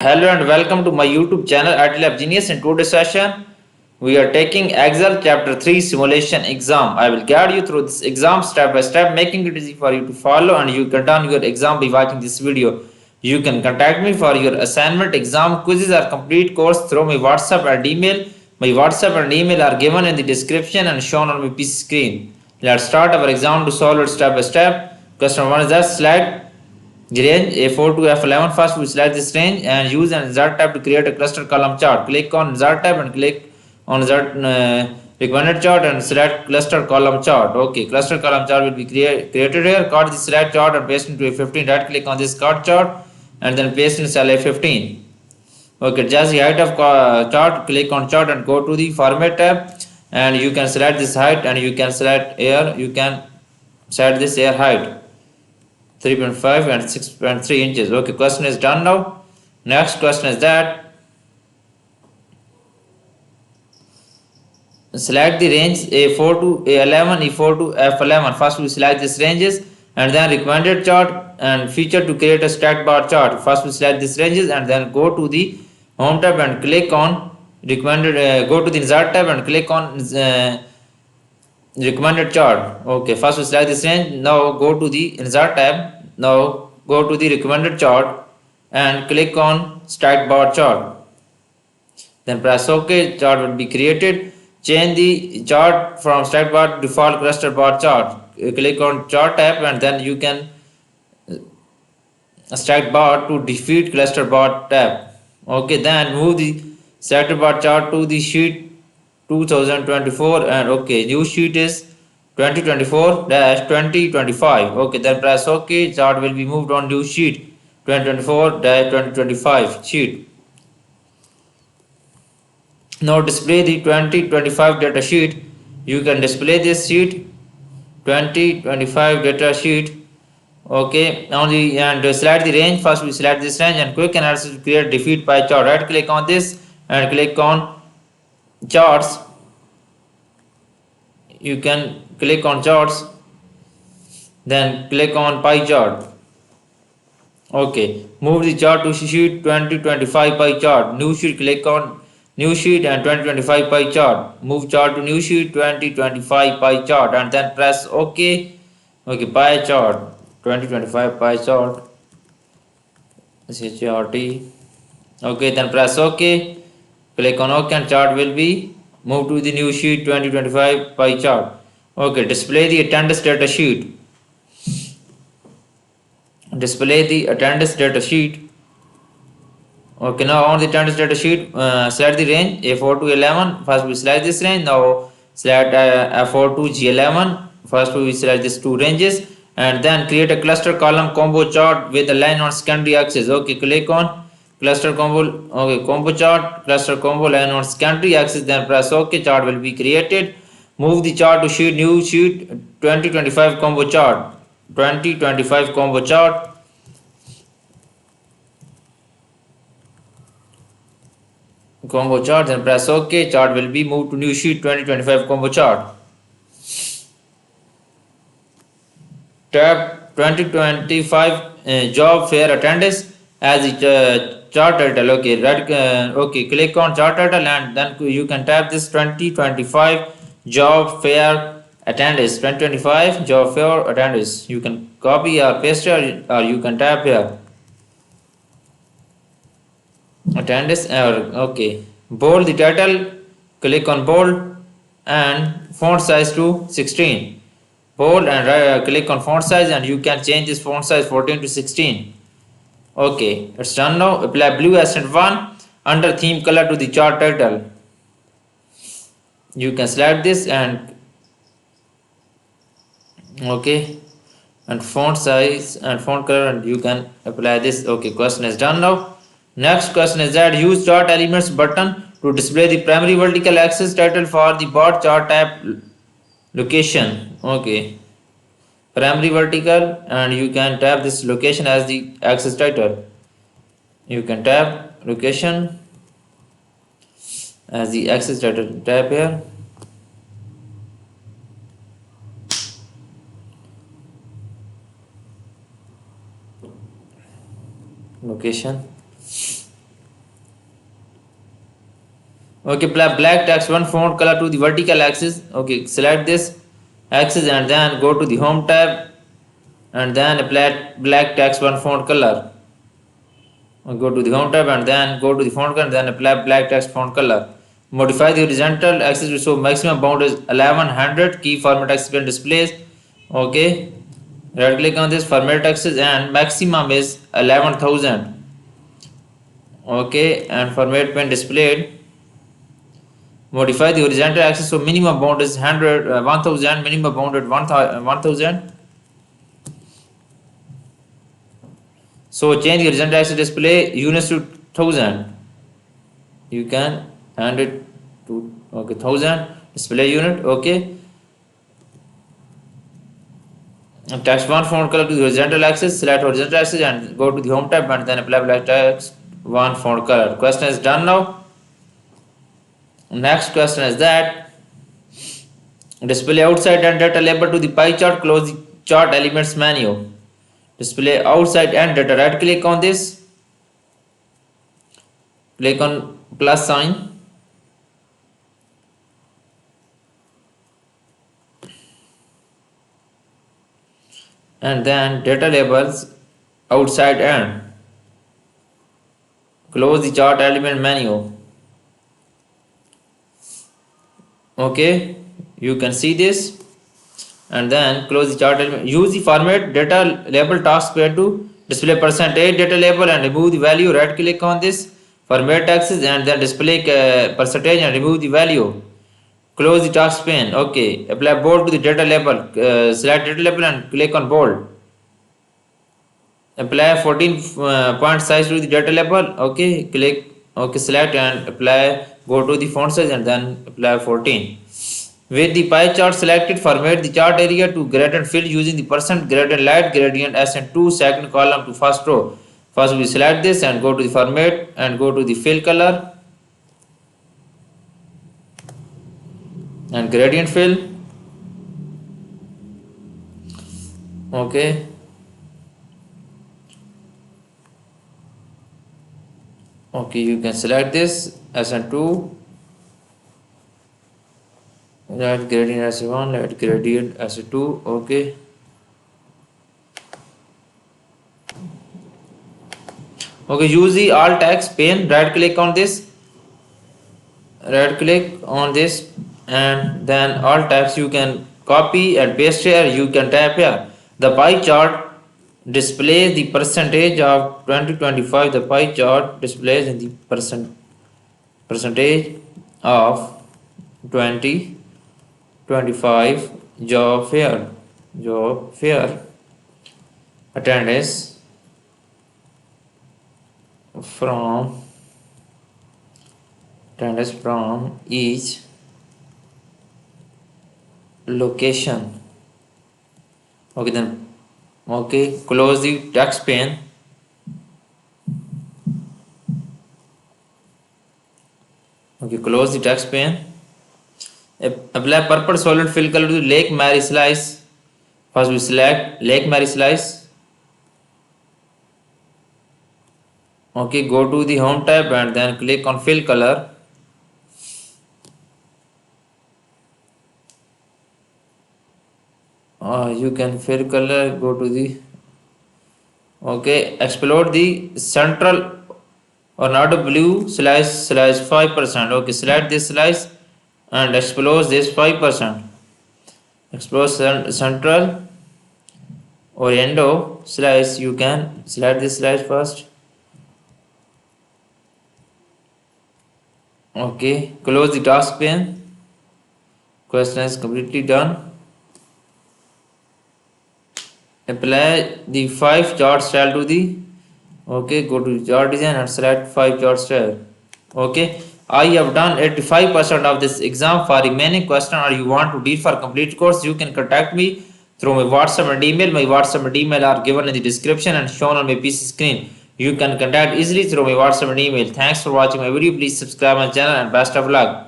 Hello and welcome to my YouTube channel IT Genius. In today's session, we are taking Excel Chapter 3 Simulation Exam. I will guide you through this exam step by step, making it easy for you to follow, and you can turn your exam by watching this video. You can contact me for your assignment, exam, quizzes, or complete course through my WhatsApp and email. My WhatsApp and email are given in the description and shown on my PC screen. Let's start our exam to solve it step by step. Question 1 is that select the range A4 to F11. First, we select this range and use an insert tab to create a cluster column chart. Click on insert tab and click on insert recommended chart and select cluster column chart. Okay, cluster column chart will be created here. Cut the select chart and paste into A15. Right click on this cut chart and then paste in cell A15. Okay, just the height of chart. Click on chart and go to the format tab and you can select this height and you can select air. You can set this air height 3.5 and 6.3 inches. Okay, question is done now. Next question is that select the range A4 to A11, E4 to F11. First we select these ranges and then recommended chart and feature to create a stacked bar chart. First we select these ranges and then go to the home tab and click on recommended, go to the insert tab and click on recommended chart. Okay, first we select this range. Now go to the insert tab. Now go to the recommended chart and click on stacked bar chart. Then press OK. Chart will be created. Change the chart from stacked bar to default cluster bar chart. Click on chart tab and then you can stacked bar to defeat cluster bar tab. Okay, then move the stacked bar chart to the sheet 2024 and okay, new sheet is 2024-2025. Okay, then press OK. Chart will be moved on new sheet 2024-2025 sheet. Now display the 2025 data sheet. You can display this sheet 2025 data sheet. Okay, now and select the range. First we select this range and quick analysis to create defeat pie chart. Right click on this and click on charts. You can click on charts, then click on pie chart. Okay, move the chart to sheet 2025 pie chart. New sheet, click on new sheet and 2025 pie chart. Move chart to new sheet 2025 pie chart and then press OK. Okay, pie chart 2025 pie chart. CHRT. Okay, then press OK. Click on OK and chart will be moved to the new sheet 2025 pie chart. Okay, display the attendance data sheet. Display the attendance data sheet. Okay, now on the attendance data sheet, select the range A4 to 11. First we select this range. Now select F4 to G11. First we select these two ranges and then create a cluster column combo chart with a line on secondary axis. Okay, click on cluster combo. Okay, combo chart, cluster combo line on secondary axis. Then press OK. Chart will be created. Move the chart to sheet new sheet 2025 combo chart. 2025 combo chart. Combo chart, then press OK. Chart will be moved to new sheet 2025 combo chart. Tab 2025 job fair attendance as the chart title. Okay, right. Okay, click on chart title and then you can tap this 2025 job fair attendance. 2025 job fair attendance. You can copy or paste it or you can tap here. Attendance okay, bold the title, click on bold and font size to 16. Bold and click on font size and you can change this font size 14 to 16. Okay, it's done now. Apply blue accent 1 under theme color to the chart title. You can select this and okay, and font size and font color and you can apply this. Okay, question is done now. Next question is that use chart elements button to display the primary vertical axis title for the bar chart tab location. Okay, primary vertical and you can tap this location as the axis title. You can tap location as the axis title. Tap here. Location. Okay, black text one font color to the vertical axis. Okay, select this axis and then go to the home tab and then apply black text one font color. Go to the home tab and then go to the font color and then apply black text font color. Modify the horizontal axis to show maximum bound is 1100. Key format axis can displays. Okay, right click on this format axis and maximum is 11,000. Okay, and format when displayed. Modify the horizontal axis so minimum bound is 1000, minimum bound at 1000. So change the horizontal axis display units to 1000. You can hand it to 1000 display unit. Okay, and text one font color to the horizontal axis. Select horizontal axis and go to the home tab and then apply black text one font color. Question is done now. Next question is that display outside and data label to the pie chart. Close the chart elements menu. Display outside and data. Right click on this. Click on plus sign. And then data labels outside and close the chart element menu. Okay, you can see this and then close the chart element. Use the format data label taskbar to display percentage data label and remove the value. Right click on this format axis and then display percentage and remove the value. Close the task pane. Okay, apply bold to the data label. Select data label and click on bold. Apply 14 point size to the data label. Okay, click. Okay, select and apply. Go to the font size and then apply 14. With the pie chart selected, format the chart area to gradient fill using the percent gradient light gradient as in 2 second column to first row. First we select this and go to the format and go to the fill color and gradient fill. Okay. Okay, you can select this SN2, light gradient S1, light gradient S2. Okay. Okay, use the alt text pane. Right click on this. Right click on this and then alt text you can copy and paste here. You can type here. The pie chart displays the percentage of 2025. The pie chart displays in the percentage of 2025 job fair attendance from each location. Okay, then okay, close the text pane. Okay, close the text pane. Apply purple solid fill color to Lake Mary slice. First we select Lake Mary slice. Okay, go to the home tab and then click on fill color. You can fill color, go to the okay, explode the central or not blue slice 5%. Okay, select this slice and explode this 5%. Explode central or endo slice. You can select this slice first. Okay, close the task pane. Question is completely done. Apply the 5 chart style to the okay, go to chart design and select 5 chart style. Okay, I have done 85% of this exam. For remaining question or you want to deal for complete course, you can contact me through my WhatsApp and email. My WhatsApp and email are given in the description and shown on my PC screen. You can contact easily through my WhatsApp and email. Thanks for watching my video. Please subscribe my channel and best of luck.